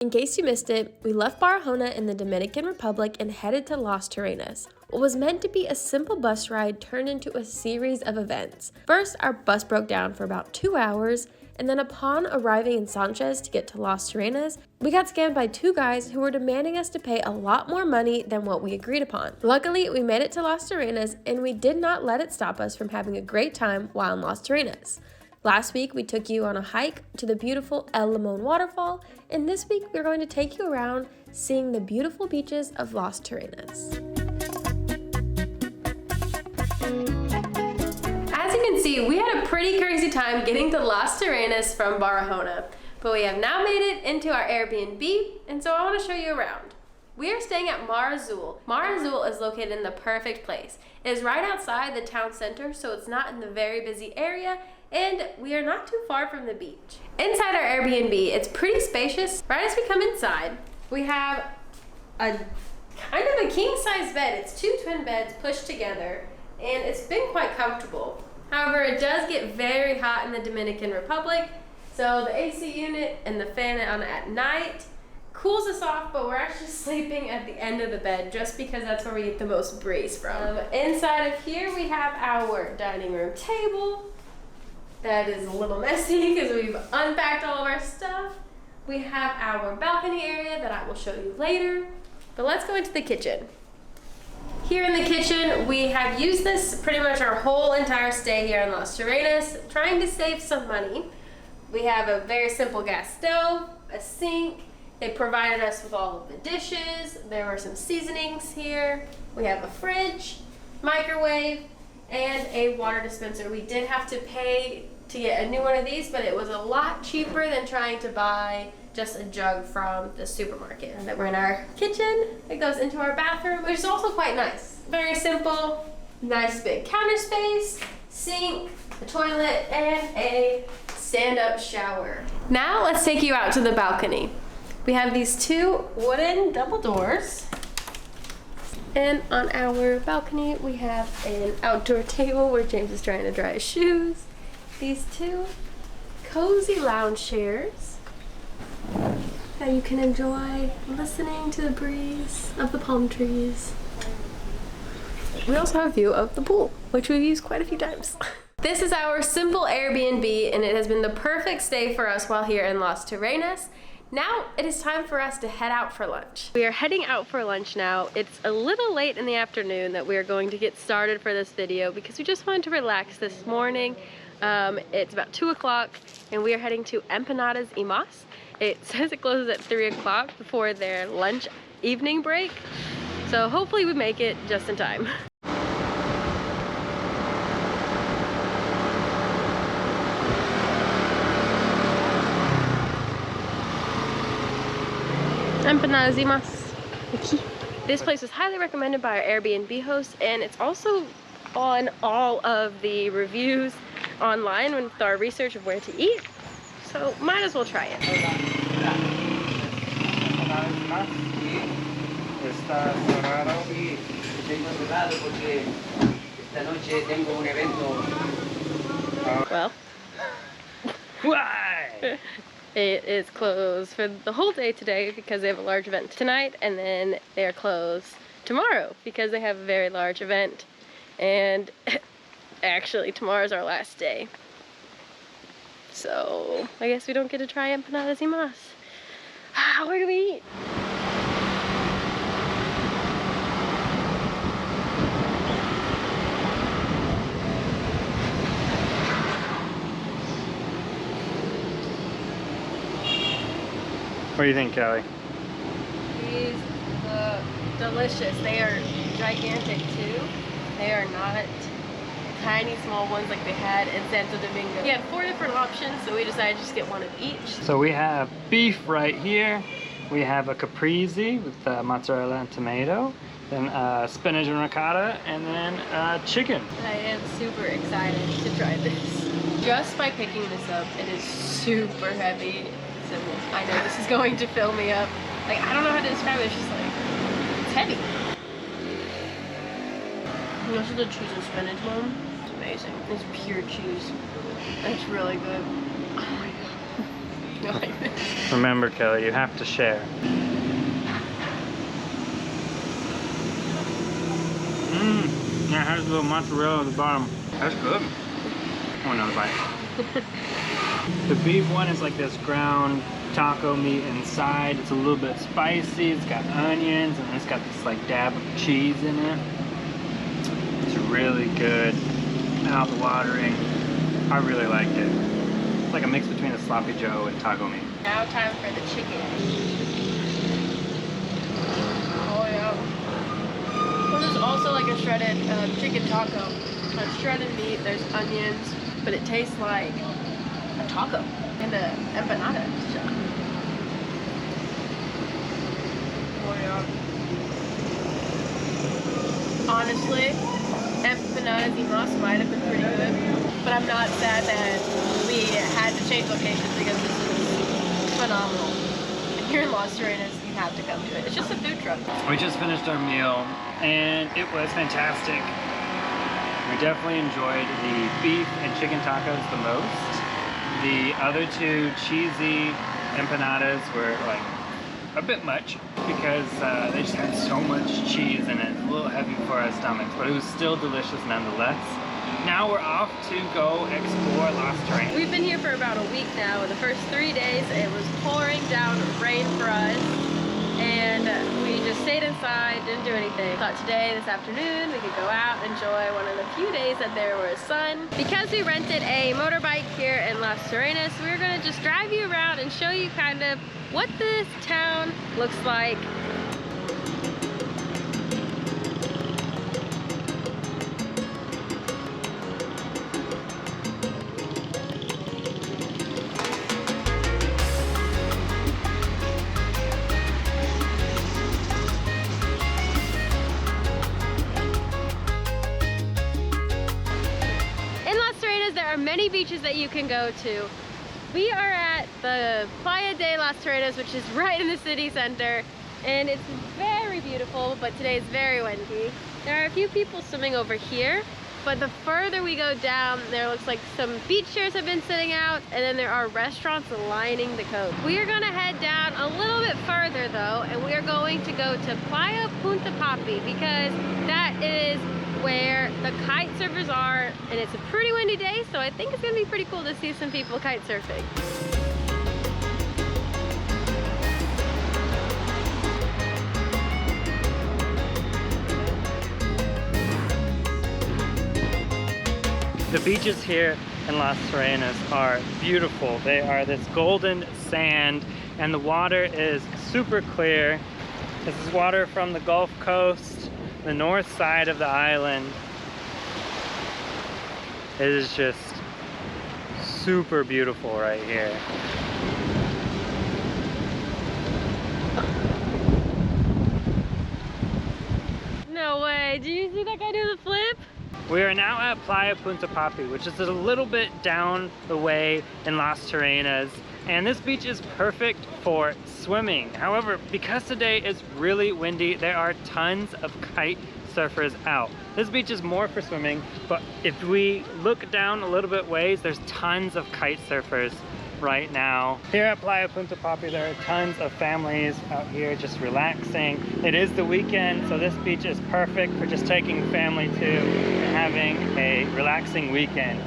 In case you missed it, we left Barahona in the Dominican Republic and headed to Las Terrenas. What was meant to be a simple bus ride turned into a series of events. First, our bus broke down for about 2 hours, and then upon arriving in Sanchez to get to Las Terrenas, we got scammed by 2 guys who were demanding us to pay a lot more money than what we agreed upon. Luckily, we made it to Las Terrenas, and we did not let it stop us from having a great time while in Las Terrenas. Last week, we took you on a hike to the beautiful El Limon waterfall, and this week, we're going to take you around seeing the beautiful beaches of Las Terrenas. As you can see, we had a pretty crazy time getting to Las Terrenas from Barahona, but we have now made it into our Airbnb, and so I want to show you around. We are staying at Mar Azul. Mar Azul is located in the perfect place. It is right outside the town center, so it's not in the very busy area, and we are not too far from the beach. Inside our Airbnb, it's pretty spacious. Right as we come inside, we have a kind of a king-size bed. It's 2 twin beds pushed together, and it's been quite comfortable. However, it does get very hot in the Dominican Republic, so the AC unit and the fan on at night cools us off, but we're actually sleeping at the end of the bed just because that's where we get the most breeze from. Inside of here, we have our dining room table. That is a little messy because we've unpacked all of our stuff. We have our balcony area that I will show you later, but let's go into the kitchen. Here in the kitchen, we have used this pretty much our whole entire stay here in Las Terrenas, trying to save some money. We have a very simple gas stove, a sink. They provided us with all of the dishes. There were some seasonings here. We have a fridge, microwave, and a water dispenser. We did have to pay to get a new one of these, but it was a lot cheaper than trying to buy just a jug from the supermarket. And then we're in our kitchen. It goes into our bathroom, which is also quite nice. Very simple, nice big counter space, sink, a toilet, and a stand-up shower. Now let's take you out to the balcony. We have these 2 wooden double doors. And on our balcony, we have an outdoor table where James is trying to dry his shoes. These 2 cozy lounge chairs that you can enjoy listening to the breeze of the palm trees. We also have a view of the pool, which we've used quite a few times. This is our simple Airbnb, and it has been the perfect stay for us while here in Las Terrenas. Now it is time for us to head out for lunch. We are heading out for lunch now. It's a little late in the afternoon that we are going to get started for this video because we just wanted to relax this morning. It's about 2 o'clock and we are heading to Empanadas y Mas. It says it closes at 3 o'clock before their lunch evening break. So hopefully we make it just in time. Empanadas y Mas. This place was highly recommended by our Airbnb host, and it's also on all of the reviews online with our research of where to eat, so might as well try it. Well, why? It is closed for the whole day today because they have a large event tonight, and then they are closed tomorrow because they have a very large event. And actually tomorrow's our last day, so I guess we don't get to try empanadas y mas. Where do we eat? What do you think, Kelly? These look delicious. They are gigantic too. They are not tiny small ones like they had in Santo Domingo. We had 4 different options, so we decided to just get one of each. So we have beef right here. We have a caprese with mozzarella and tomato, then spinach and ricotta, and then chicken. I am super excited to try this. Just by picking this up, it is super heavy. So I know this is going to fill me up. Like, I don't know how to describe it. It's just like, it's heavy. And this is the cheese and spinach one. It's amazing. It's pure cheese. It's really good. Oh my god. it like this. Remember, Kelly, you have to share. Mmm, yeah, it has a little mozzarella at the bottom. That's good. I want another bite. The beef one is like this ground taco meat inside. It's a little bit spicy. It's got onions and it's got this like dab of cheese in it. It's really good. Mouth-watering. I really liked it. It's like a mix between a sloppy joe and taco meat. Now time for the chicken. Oh yeah. This is also like a shredded chicken taco. It's shredded meat, there's onions, but it tastes like a taco in the empanada shop. Oh yeah. Honestly, empanadas y más might have been pretty good, but I'm not sad that we had to change locations because this is phenomenal. If you're in Las Terrenas, you have to come to it. It's just a food truck. We just finished our meal and it was fantastic. We definitely enjoyed the beef and chicken tacos the most. The other two cheesy empanadas were like a bit much because they just had so much cheese in it. A little heavy for our stomachs, but it was still delicious nonetheless. Now we're off to go explore Las Terrenas. We've been here for about a week now. The first 3 days it was pouring down rain for us, and we just stayed inside, didn't do anything. Thought today, this afternoon, we could go out, enjoy one of the few days that there was sun. Because we rented a motorbike here in Las Terrenas, we're gonna just drive you around and show you kind of what this town looks like. There are many beaches that you can go to. We are at the Playa de Las Terrenas, which is right in the city center, and it's very beautiful, but today is very windy. There are a few people swimming over here, but the further we go down, there looks like some beach chairs have been sitting out, and then there are restaurants lining the coast. We are gonna head down a little bit further though, and we are going to go to Playa Punta Popy because that is where the kite surfers are, and it's a pretty windy day, so I think it's gonna be pretty cool to see some people kite surfing. The beaches here in Las Terrenas are beautiful. They are this golden sand and the water is super clear. This is water from the Gulf Coast, the north side of the island. It is just super beautiful right here. No way, did you see that guy do the flip? We are now at Playa Punta Popy, which is a little bit down the way in Las Terrenas. And this beach is perfect for swimming. However, because today is really windy, there are tons of kite surfers out. This beach is more for swimming, but if we look down a little bit ways, there's tons of kite surfers right now. Here at Playa Punta Popy, there are tons of families out here just relaxing. It is the weekend, so this beach is perfect for just taking family to and having a relaxing weekend.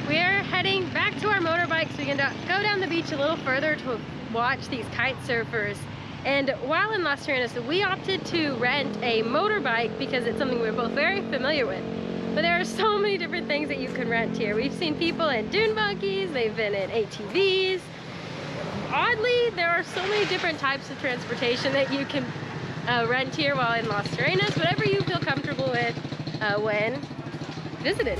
We are heading back to our motorbikes. We can go down the beach a little further to watch these kite surfers. And while in Las Terrenas, we opted to rent a motorbike because it's something we're both very familiar with. But there are so many different things that you can rent here. We've seen people in dune buggies, they've been in ATVs. Oddly, there are so many different types of transportation that you can rent here while in Las Terrenas, whatever you feel comfortable with when visiting.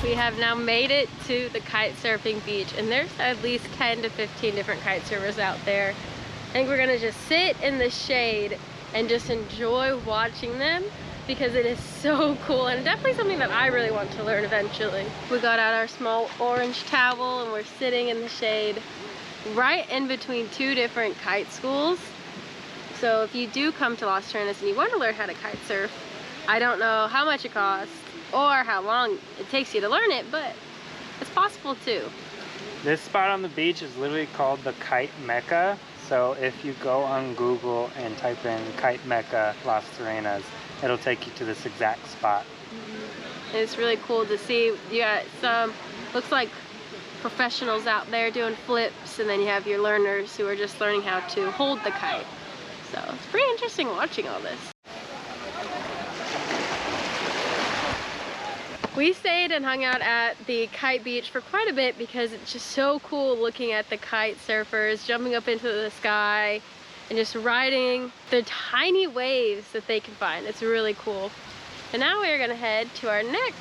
We have now made it to the kite surfing beach, and there's at least 10 to 15 different kite surfers out there. I think we're gonna just sit in the shade and just enjoy watching them because it is so cool and definitely something that I really want to learn eventually. We got out our small orange towel and we're sitting in the shade right in between two different kite schools. So if you do come to Las Terrenas and you want to learn how to kite surf, I don't know how much it costs, or how long it takes you to learn it, but it's possible too. This spot on the beach is literally called the Kite Mecca. So if you go on Google and type in Kite Mecca, Las Terrenas, it'll take you to this exact spot. It's really cool to see. You got some, looks like professionals out there doing flips, and then you have your learners who are just learning how to hold the kite. So it's pretty interesting watching all this. We stayed and hung out at the kite beach for quite a bit because it's just so cool looking at the kite surfers jumping up into the sky and just riding the tiny waves that they can find. It's really cool. And now we're gonna head to our next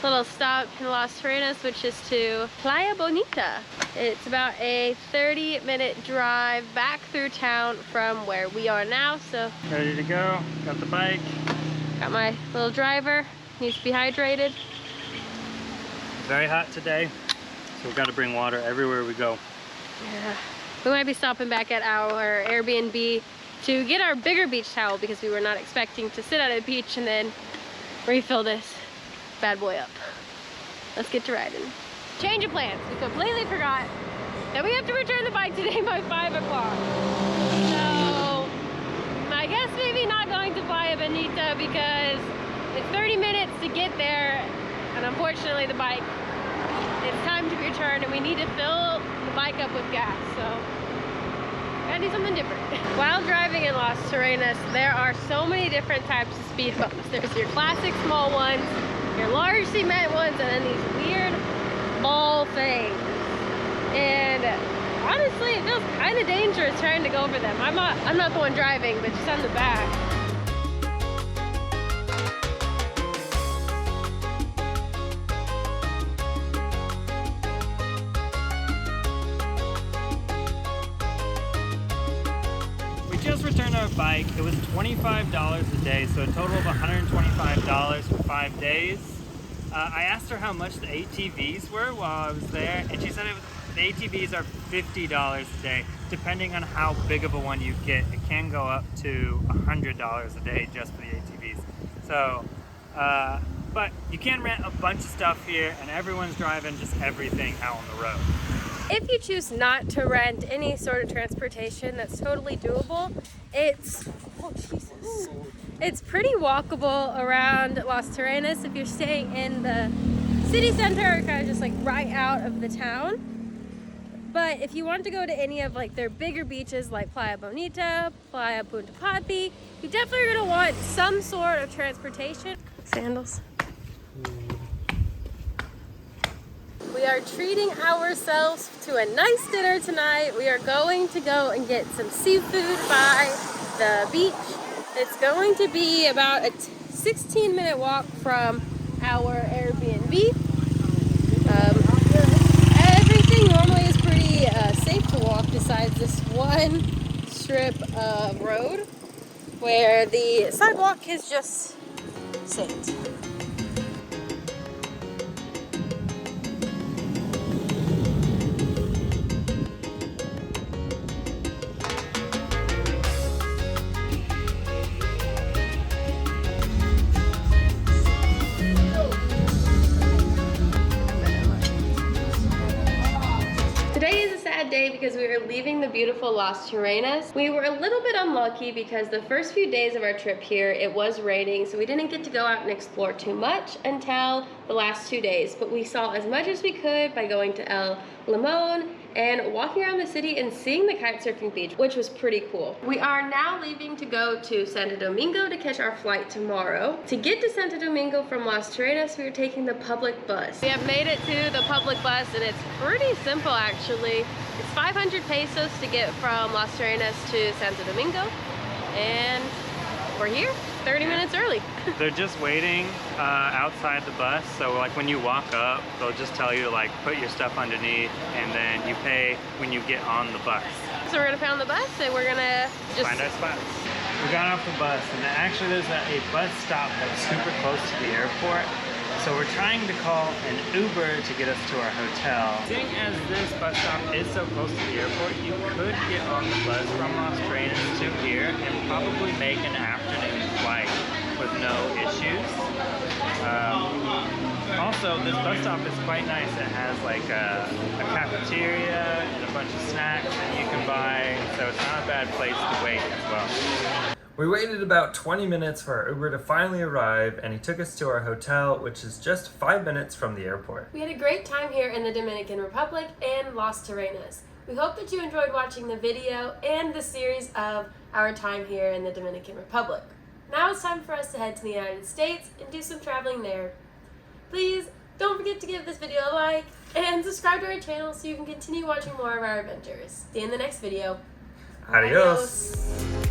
little stop in Las Terrenas, which is to Playa Bonita. It's about a 30-minute drive back through town from where we are now. So ready to go, got the bike. Got my little driver. Needs to be hydrated. Very hot today, so we've got to bring water everywhere we go. Yeah. We might be stopping back at our Airbnb to get our bigger beach towel because we were not expecting to sit at a beach and then refill this bad boy up. Let's get to riding. Change of plans. We completely forgot that we have to return the bike today by 5 o'clock. So I guess maybe not going to Playa Bonita because it's 30 minutes to get there, and unfortunately the bike, it's time to return and we need to fill the bike up with gas, so gotta do something different. While driving in Las Terrenas, there are so many different types of speed bumps. There's your classic small ones, your large cement ones, and then these weird ball things. And honestly, it feels kind of dangerous trying to go over them. I'm not the one driving, but just on the back. Just returned our bike. It was $25 a day, so a total of $125 for 5 days. I asked her how much the ATVs were while I was there, and she said the ATVs are $50 a day, depending on how big of a one you get. It can go up to $100 a day just for the ATVs. So, but you can rent a bunch of stuff here, and everyone's driving just everything out on the road. If you choose not to rent any sort of transportation, that's totally doable. It's pretty walkable around Las Terrenas if you're staying in the city center or kind of just like right out of the town. But if you want to go to any of like their bigger beaches like Playa Bonita, Playa Punta Popy, you definitely are going to want some sort of transportation. Sandals. We are treating ourselves to a nice dinner tonight. We are going to go and get some seafood by the beach. It's going to be about a 16-minute walk from our Airbnb. Everything normally is pretty safe to walk besides this one strip of road where the sidewalk is just sand. Day because we were leaving the beautiful Las Terrenas. We were a little bit unlucky because the first few days of our trip here it was raining, so we didn't get to go out and explore too much until the last 2 days, but we saw as much as we could by going to El Limon and walking around the city and seeing the kite surfing beach, which was pretty cool. We are now leaving to go to Santo Domingo to catch our flight tomorrow. To get to Santo Domingo from Las Terrenas, we are taking the public bus. We have made it to the public bus and it's pretty simple actually. It's 500 pesos to get from Las Terrenas to Santo Domingo, and we're here 30 minutes early. They're just waiting outside the bus, so like when you walk up, they'll just tell you to like put your stuff underneath, and then you pay when you get on the bus. So we're gonna pound the bus, and we're gonna just find our spots. We got off the bus, and actually there's a bus stop that's super close to the airport. So we're trying to call an Uber to get us to our hotel. Seeing as this bus stop is so close to the airport, you could get on the bus from Las Terrenas to here and probably make an afternoon flight. with no issues. Also, this bus stop is quite nice. It has like a cafeteria and a bunch of snacks that you can buy, so it's not a bad place to wait as well. We waited about 20 minutes for our Uber to finally arrive, and he took us to our hotel, which is just 5 minutes from the airport. We had a great time here in the Dominican Republic and Las Terrenas. We hope that you enjoyed watching the video and the series of our time here in the Dominican Republic. Now it's time for us to head to the United States and do some traveling there. Please don't forget to give this video a like and subscribe to our channel so you can continue watching more of our adventures. See you in the next video. Adios.